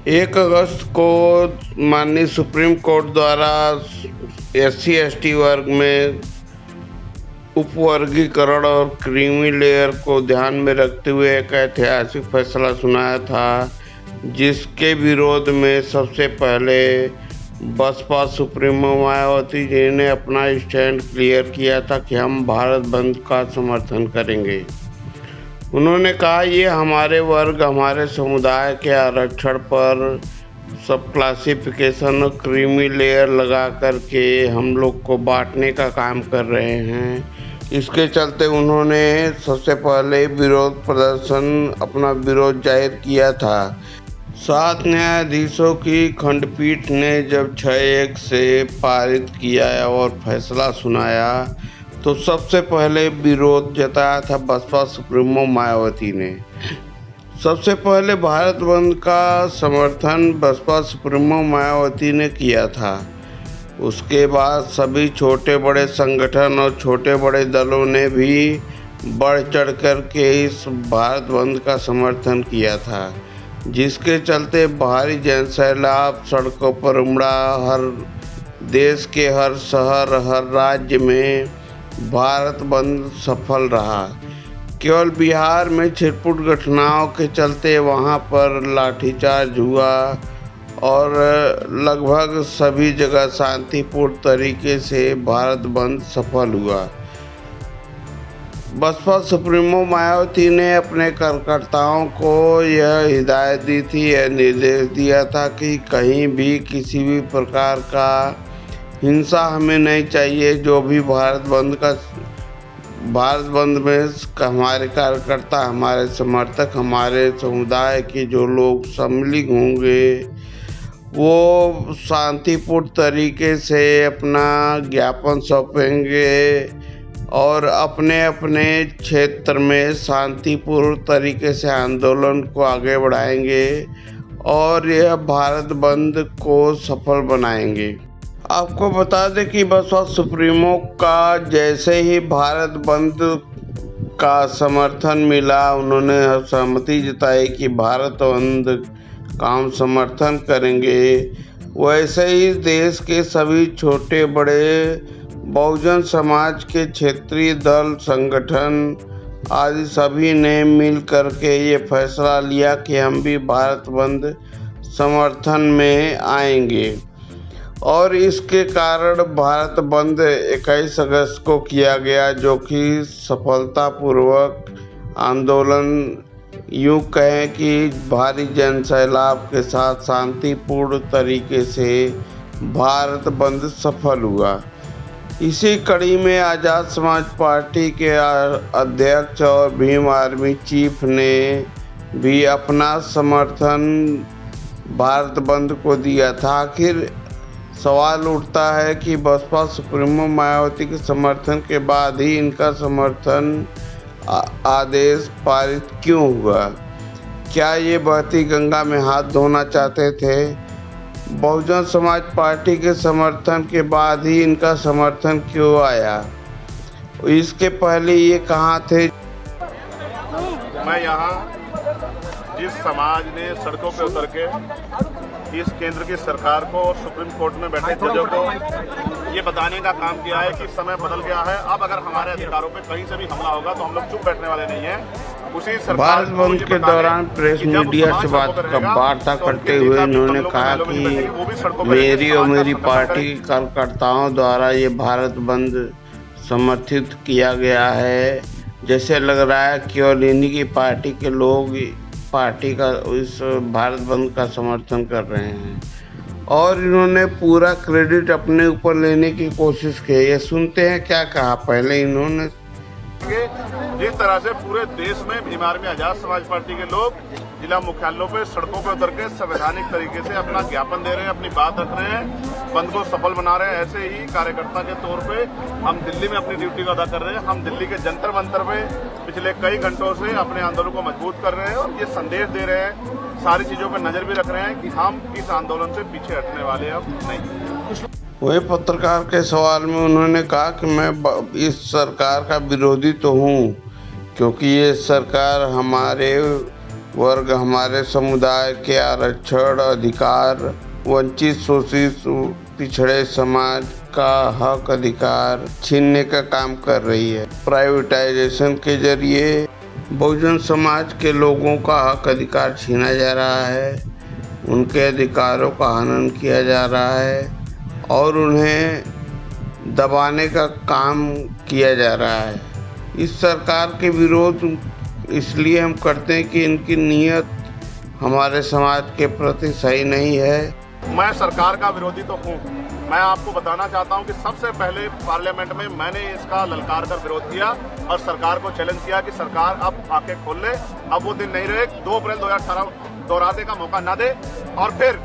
1 अगस्त को माननीय supreme court द्वारा SC/ST वर्ग में उपवर्गीकरण और क्रीमी लेयर को ध्यान में रखते हुए एक ऐतिहासिक फैसला सुनाया था, जिसके विरोध में सबसे पहले बसपा सुप्रीमो मायावती जी ने अपना स्टैंड क्लियर किया था कि हम भारत बंद का समर्थन करेंगे। उन्होंने कहा, ये हमारे वर्ग, हमारे समुदाय के आरक्षण पर सब क्लासिफिकेशन और क्रीमी लेयर लगा करके हम लोग को बांटने का काम कर रहे हैं। इसके चलते उन्होंने सबसे पहले विरोध प्रदर्शन, अपना विरोध जाहिर किया था। 7 न्यायाधीशों की खंडपीठ ने जब 6-1 से पारित किया और फैसला सुनाया तो सबसे पहले विरोध जताया था बसपा सुप्रीमो मायावती ने। सबसे पहले भारत बंद का समर्थन बसपा सुप्रीमो मायावती ने किया था। उसके बाद सभी छोटे बड़े संगठन और छोटे बड़े दलों ने भी बढ़ चढ़ कर के इस भारत बंद का समर्थन किया था, जिसके चलते भारी जनसैलाब सड़कों पर उमड़ा। हर देश के हर शहर, हर राज्य में भारत बंद सफल रहा। केवल बिहार में छिटपुट घटनाओं के चलते वहां पर लाठीचार्ज हुआ और लगभग सभी जगह शांतिपूर्ण तरीके से भारत बंद सफल हुआ। बसपा सुप्रीमो मायावती ने अपने कार्यकर्ताओं को यह हिदायत दी थी, यह निर्देश दिया था कि कहीं भी किसी भी प्रकार का हिंसा हमें नहीं चाहिए। जो भी भारत बंद में हमारे कार्यकर्ता, हमारे समर्थक, हमारे समुदाय के जो लोग सम्मिलित होंगे, वो शांतिपूर्ण तरीके से अपना ज्ञापन सौंपेंगे और अपने अपने क्षेत्र में शांतिपूर्ण तरीके से आंदोलन को आगे बढ़ाएंगे और यह भारत बंद को सफल बनाएंगे। आपको बता दें कि बसपा सुप्रीमो का जैसे ही भारत बंद का समर्थन मिला, उन्होंने सहमति जताई कि भारत बंद का हम समर्थन करेंगे। वैसे ही देश के सभी छोटे बड़े बहुजन समाज के क्षेत्रीय दल, संगठन आदि सभी ने मिल करके ये फैसला लिया कि हम भी भारत बंद समर्थन में आएंगे और इसके कारण भारत बंद 21 अगस्त को किया गया, जो कि सफलतापूर्वक आंदोलन, यूँ कहें कि भारी जनसैलाब के साथ शांतिपूर्ण तरीके से भारत बंद सफल हुआ। इसी कड़ी में आज़ाद समाज पार्टी के अध्यक्ष और भीम आर्मी चीफ ने भी अपना समर्थन भारत बंद को दिया था। आखिर सवाल उठता है कि बसपा सुप्रीमो मायावती के समर्थन के बाद ही इनका समर्थन आदेश पारित क्यों हुआ? क्या ये बहती गंगा में हाथ धोना चाहते थे? बहुजन समाज पार्टी के समर्थन के बाद ही इनका समर्थन क्यों आया? इसके पहले ये कहाँ थे? मैं यहाँ जिस समाज ने सड़कों पे उतर के इस केंद्र की सरकार को और सुप्रीम कोर्ट में बैठे जजों को ये बताने का काम किया है कि समय बदल गया है, अब अगर हमारे अधिकारों पे कहीं से भी हमला होगा तो हम लोग चुप बैठने वाले नहीं हैं। उसी भारत बंद के दौरान प्रेस मीडिया से वार्ता करते हुए इन्होंने कहा कि मेरी और मेरी पार्टी के कार्यकर्ताओं द्वारा ये भारत बंद समर्थित किया गया है। जैसे लग रहा है केवल इन्हीं की पार्टी के लोग पार्टी का इस भारत बंद का समर्थन कर रहे हैं और इन्होंने पूरा क्रेडिट अपने ऊपर लेने की कोशिश की। ये सुनते हैं क्या कहा पहले इन्होंने। जिस तरह से पूरे देश में भीम आर्मी आजाद समाज पार्टी के लोग जिला मुख्यालयों पे सड़कों पे उतर के संवैधानिक तरीके से अपना ज्ञापन दे रहे हैं, अपनी बात रख रहे हैं, बंद को सफल बना रहे हैं, ऐसे ही कार्यकर्ता के तौर पे हम दिल्ली में अपनी ड्यूटी को अदा कर रहे हैं। हम दिल्ली के जंतर मंतर पे पिछले कई घंटों से अपने आंदोलन को मजबूत कर रहे हैं और ये संदेश दे रहे हैं, सारी चीजों पर नजर भी रख रहे हैं कि हम इस आंदोलन से पीछे हटने वाले अब नहीं। वही पत्रकार के सवाल में उन्होंने कहा कि मैं इस सरकार का विरोधी तो हूँ, क्योंकि ये सरकार हमारे वर्ग हमारे समुदाय के आरक्षण अधिकार, वंचित शोषित पिछड़े समाज का हक अधिकार छीनने का काम कर रही है। प्राइवेटाइजेशन के जरिए बहुजन समाज के लोगों का हक अधिकार छीना जा रहा है, उनके अधिकारों का हनन किया जा रहा है और उन्हें दबाने का काम किया जा रहा है। इस सरकार के विरोध इसलिए हम करते हैं कि इनकी नीयत हमारे समाज के प्रति सही नहीं है। मैं सरकार का विरोधी तो हूँ। मैं आपको बताना चाहता हूँ कि सबसे पहले पार्लियामेंट में मैंने इसका ललकार कर विरोध किया और सरकार को चैलेंज किया कि सरकार अब आंखें खोल ले, अब वो दिन नहीं रहे 2 अप्रैल 2018 दोहराने का मौका ना दे। और फिर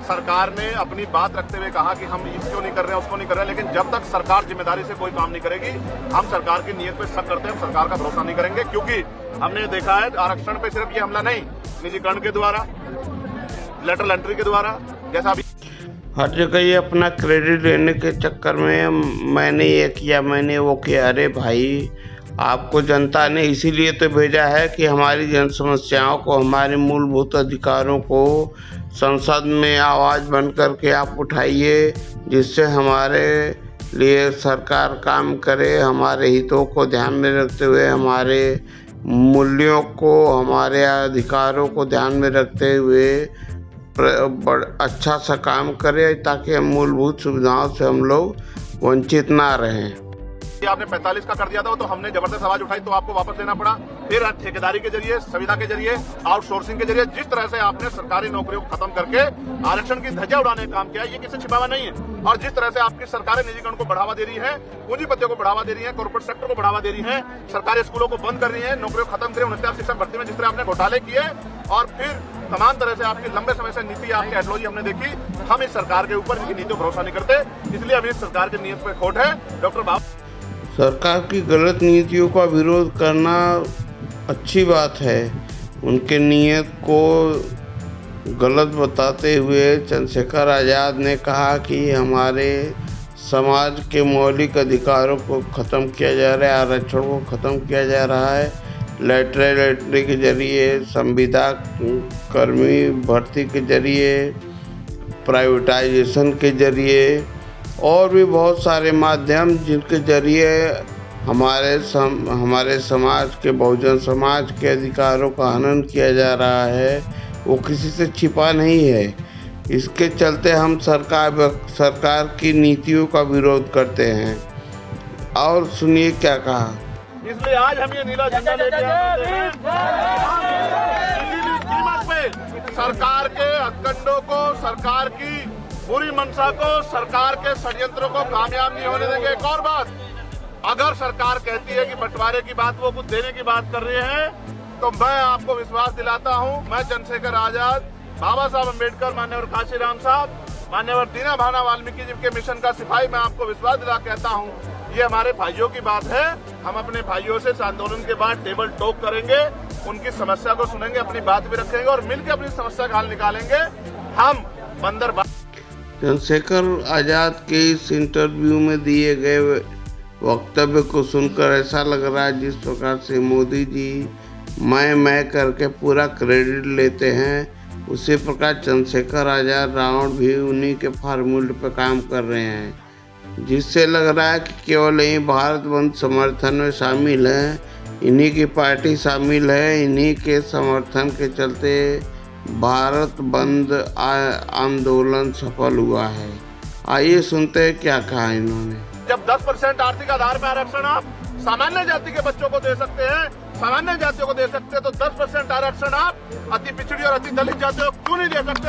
सरकार ने अपनी बात रखते हुए कहा कि हम इसको नहीं कर रहे हैं, उसको नहीं कर रहे हैं, लेकिन जब तक सरकार जिम्मेदारी से कोई काम नहीं करेगी, हम सरकार की नीयत पे शक करते हैं, हम सरकार का भरोसा नहीं करेंगे। क्योंकि हमने देखा है आरक्षण पे सिर्फ ये हमला नहीं, निजीकरण के द्वारा, लेटरल एंट्री के द्वारा, जैसा अभी हर जगह ये अपना क्रेडिट लेने के चक्कर में मैंने ये किया, मैंने वो किया। अरे भाई, आपको जनता ने इसीलिए तो भेजा है कि हमारी जन समस्याओं को, हमारे मूलभूत अधिकारों को संसद में आवाज़ बन करके आप उठाइए, जिससे हमारे लिए सरकार काम करे, हमारे हितों को ध्यान में रखते हुए, हमारे मूल्यों को, हमारे अधिकारों को ध्यान में रखते हुए अच्छा सा काम करे, ताकि हम मूलभूत सुविधाओं से हम लोग वंचित ना रहें। आपने 45 का कर दिया था तो हमने जबरदस्त आवाज उठाई तो आपको वापस लेना पड़ा। फिर ठेकेदारी के जरिए, संविदा के जरिए, आउटसोर्सिंग के जरिए जिस तरह से आपने सरकारी नौकरियों को खत्म करके आरक्षण की धज्जियां उड़ाने का काम किया, ये किसी छिपावा नहीं है। और जिस तरह से आपकी सरकारें निजीकरण को बढ़ावा दे रही है, पूंजीपतियों को बढ़ावा दे रही है, कॉर्पोरेट सेक्टर को बढ़ावा दे रही है, सरकारी स्कूलों को बंद कर रही है, नौकरियों को खत्म करें, 49 शिक्षक भर्ती में जिस तरह आपने घोटाले किए और फिर तमाम तरह से आपकी लंबे समय से नीति, आपकी आइडियोलॉजी हमने देखी। हम इस सरकार के ऊपर इनकी नीतियों पर भरोसा नहीं करते, इसलिए अभी इस सरकार की नीयत पे खोट है। डॉक्टर बाबू, सरकार की गलत नीतियों का विरोध करना अच्छी बात है। उनके नीयत को गलत बताते हुए चंद्रशेखर आज़ाद ने कहा कि हमारे समाज के मौलिक अधिकारों को ख़त्म किया जा रहा है, आरक्षण को ख़त्म किया जा रहा है, लेटरल एंट्री के जरिए, संविदा कर्मी भर्ती के जरिए, प्राइवेटाइजेशन के जरिए और भी बहुत सारे माध्यम जिनके जरिए हमारे समाज के, बहुजन समाज के अधिकारों का हनन किया जा रहा है, वो किसी से छिपा नहीं है। इसके चलते हम सरकार की नीतियों का विरोध करते हैं। और सुनिए क्या कहा। इसलिए आज हम ये नीला झंडा लेके आते हैं। किसी भी कीमत पे सरकार के हथकंडों को, सरकार की पूरी मंशा को, सरकार के षड्यंत्रों को कामयाब नहीं होने देंगे। एक और बात, अगर सरकार कहती है कि बंटवारे की बात, वो कुछ देने की बात कर रहे हैं, तो मैं आपको विश्वास दिलाता हूं, मैं चंद्रशेखर आजाद, बाबा साहब अम्बेडकर, मान्यवर काशीराम साहब, मान्यवर दीना भाना वाल्मीकि जी के मिशन का सिपाही, मैं आपको विश्वास दिला कहता हूं, ये हमारे भाइयों की बात है। हम अपने भाइयों से इस आंदोलन के बाद टेबल टॉक करेंगे, उनकी समस्या को सुनेंगे, अपनी बात भी रखेंगे और मिलकर अपनी समस्या का हल निकालेंगे। हम बंदर चंद्रशेखर आज़ाद के इस इंटरव्यू में दिए गए वक्तव्य को सुनकर ऐसा लग रहा है जिस प्रकार से मोदी जी मैं करके पूरा क्रेडिट लेते हैं, उसी प्रकार चंद्रशेखर आज़ाद रावण भी उन्हीं के फार्मूले पर काम कर रहे हैं, जिससे लग रहा है कि केवल यही भारत बंद समर्थन में शामिल हैं, इन्हीं की पार्टी शामिल है, इन्हीं के समर्थन के चलते भारत बंद आंदोलन सफल हुआ है। आइए सुनते हैं क्या कहा इन्होंने। जब 10% आर्थिक आधार पर आरक्षण आप सामान्य जाति के बच्चों को दे सकते हैं, सामान्य जातियों को दे सकते हैं, तो 10% आरक्षण आप अति पिछड़ी और अति दलित जातियों को क्यों नहीं दे सकते?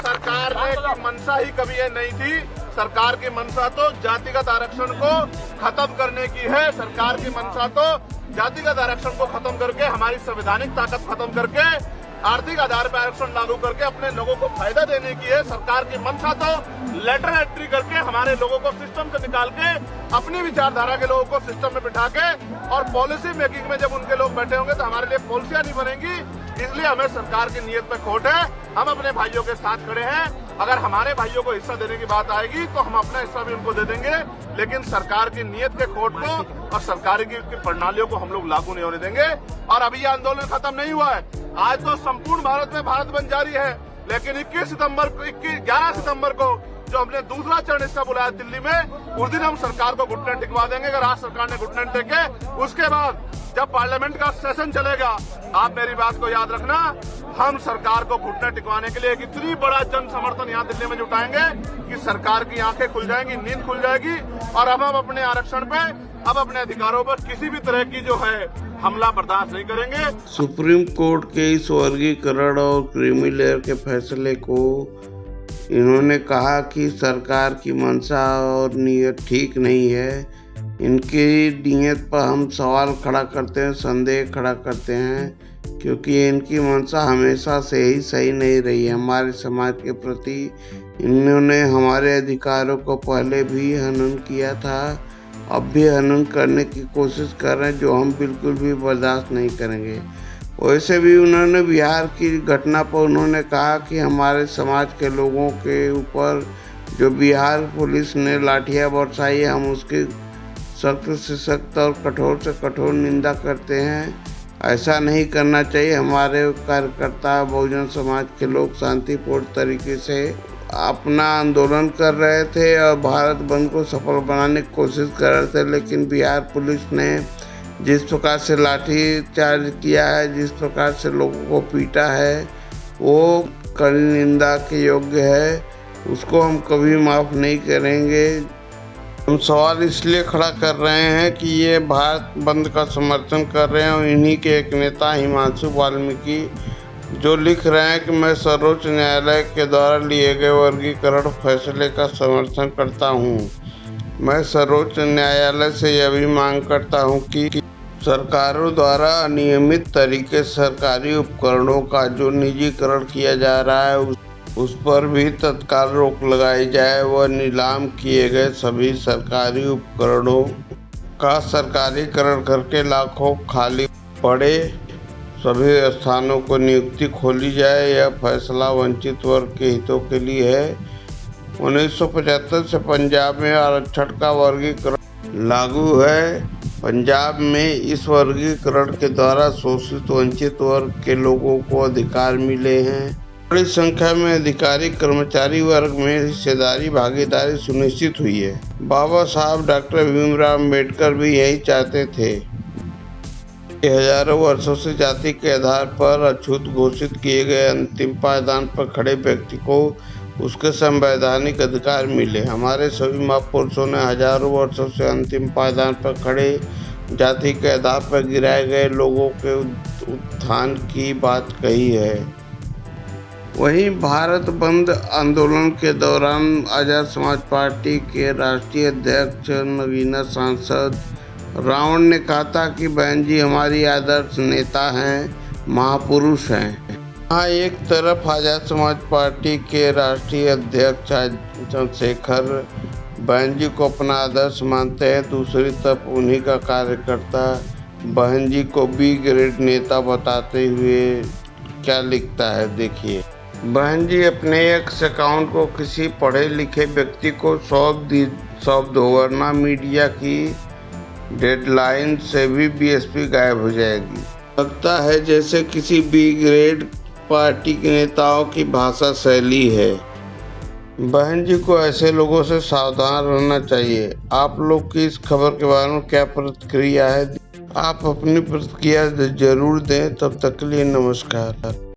सरकार की मंशा ही कभी ये नहीं थी। सरकार की मंशा तो जातिगत आरक्षण को खत्म करने की है। सरकार की मंशा तो जातिगत आरक्षण को खत्म करके, हमारी संवैधानिक ताकत खत्म करके, आर्थिक आधार पर आरक्षण लागू करके अपने लोगों को फायदा देने की है। सरकार की मंशा तो लेटर एंट्री करके हमारे लोगों को सिस्टम से निकाल के, अपनी विचारधारा के लोगों को सिस्टम में बिठा के और पॉलिसी मेकिंग में जब उनके लोग बैठे होंगे तो हमारे लिए पॉलिसियां नहीं बनेंगी। इसलिए हमें सरकार की नीयत पे खोट है। हम अपने भाइयों के साथ खड़े हैं। अगर हमारे भाइयों को हिस्सा देने की बात आएगी तो हम अपना हिस्सा भी उनको दे देंगे, लेकिन सरकार की नीयत के खोट को और सरकार की प्रणालियों को हम लोग लागू नहीं होने देंगे। और अभी ये आंदोलन खत्म नहीं हुआ है। आज तो संपूर्ण भारत में भारत बंद जारी है, लेकिन 11 सितंबर को जो हमने दूसरा चरण इसका बुलाया दिल्ली में, उस दिन हम सरकार को घुटने टिकवा देंगे। अगर आज सरकार ने घुटने टेके, उसके बाद जब पार्लियामेंट का सेशन चलेगा, आप मेरी बात को याद रखना, हम सरकार को घुटने टिकवाने के लिए एक इतनी बड़ा जन समर्थन यहाँ दिल्ली में जुटाएंगे कि सरकार की आंखें खुल जाएंगी, नींद खुल जाएगी, और अब हम अपने आरक्षण पे, अब अपने अधिकारों पर किसी भी तरह की जो है हमला बर्दाश्त नहीं करेंगे। सुप्रीम कोर्ट के इस वर्गीकरण और क्रीमी लेयर के फैसले को इन्होंने कहा कि सरकार की मंशा और नीयत ठीक नहीं है। इनकी नीयत पर हम सवाल खड़ा करते हैं, संदेह खड़ा करते हैं, क्योंकि इनकी मंशा हमेशा से ही सही नहीं रही है हमारे समाज के प्रति। इन्होंने हमारे अधिकारों को पहले भी हनन किया था, अब भी हनन करने की कोशिश कर रहे हैं, जो हम बिल्कुल भी बर्दाश्त नहीं करेंगे। वैसे भी उन्होंने बिहार की घटना पर उन्होंने कहा कि हमारे समाज के लोगों के ऊपर जो बिहार पुलिस ने लाठियां बरसाई है, हम उसकी सख्त से सख्त और कठोर से कठोर निंदा करते हैं। ऐसा नहीं करना चाहिए। हमारे कार्यकर्ता बहुजन समाज के लोग शांतिपूर्ण तरीके से अपना आंदोलन कर रहे थे और भारत बंद को सफल बनाने की कोशिश कर रहे थे, लेकिन बिहार पुलिस ने जिस प्रकार से लाठी चार्ज किया है, जिस प्रकार से लोगों को पीटा है, वो कड़ी निंदा के योग्य है। उसको हम कभी माफ़ नहीं करेंगे। हम सवाल इसलिए खड़ा कर रहे हैं कि ये भारत बंद का समर्थन कर रहे हैं और इन्हीं के एक नेता हिमांशु वाल्मीकि जो लिख रहे हैं कि मैं सर्वोच्च न्यायालय के द्वारा लिए गए वर्गीकरण फैसले का समर्थन करता हूं। मैं सर्वोच्च न्यायालय से यह भी मांग करता हूं कि सरकारों द्वारा अनियमित तरीके से सरकारी उपकरणों का जो निजीकरण किया जा रहा है उस पर भी तत्काल रोक लगाई जाए। वह नीलाम किए गए सभी सरकारी उपकरणों का सरकारीकरण करके लाखों खाली पड़े सभी स्थानों को नियुक्ति खोली जाए। यह फैसला वंचित वर्ग के हितों के लिए है। 1975 से पंजाब में आरक्षण का वर्गीकरण लागू है। पंजाब में इस वर्गीकरण के द्वारा शोषित वंचित वर्ग के लोगों को अधिकार मिले हैं। बड़ी संख्या में अधिकारी कर्मचारी वर्ग में हिस्सेदारी भागीदारी सुनिश्चित हुई है। बाबा साहब डॉक्टर भीमराव अम्बेडकर भी यही चाहते थे। हजारों वर्षों से जाति के आधार पर अछूत घोषित किए गए अंतिम पायदान पर खड़े व्यक्ति को उसके संवैधानिक अधिकार मिले। हमारे सभी महापुरुषों ने हजारों वर्षों से अंतिम पायदान पर खड़े जाति के आधार पर गिराए गए लोगों के उत्थान की बात कही है। वहीं भारत बंद आंदोलन के दौरान आजाद समाज पार्टी के राष्ट्रीय अध्यक्ष नगीना सांसद रावण ने कहा था कि बहन जी हमारी आदर्श नेता हैं, महापुरुष हैं। हाँ, एक तरफ आजाद समाज पार्टी के राष्ट्रीय अध्यक्ष चंद्रशेखर बहन जी को अपना आदर्श मानते हैं, दूसरी तरफ उन्हीं का कार्यकर्ता बहन जी को बी ग्रेड नेता बताते हुए क्या लिखता है, देखिए। बहन जी अपने एक्स अकाउंट को किसी पढ़े लिखे व्यक्ति को सौंप दो, वरना मीडिया की डेडलाइन से भी बीएसपी गायब हो जाएगी। लगता है जैसे किसी बी ग्रेड पार्टी के नेताओं की भाषा शैली है। बहन जी को ऐसे लोगों से सावधान रहना चाहिए। आप लोग की इस खबर के बारे में क्या प्रतिक्रिया है? आप अपनी प्रतिक्रिया जरूर दें। तब तक के लिए नमस्कार।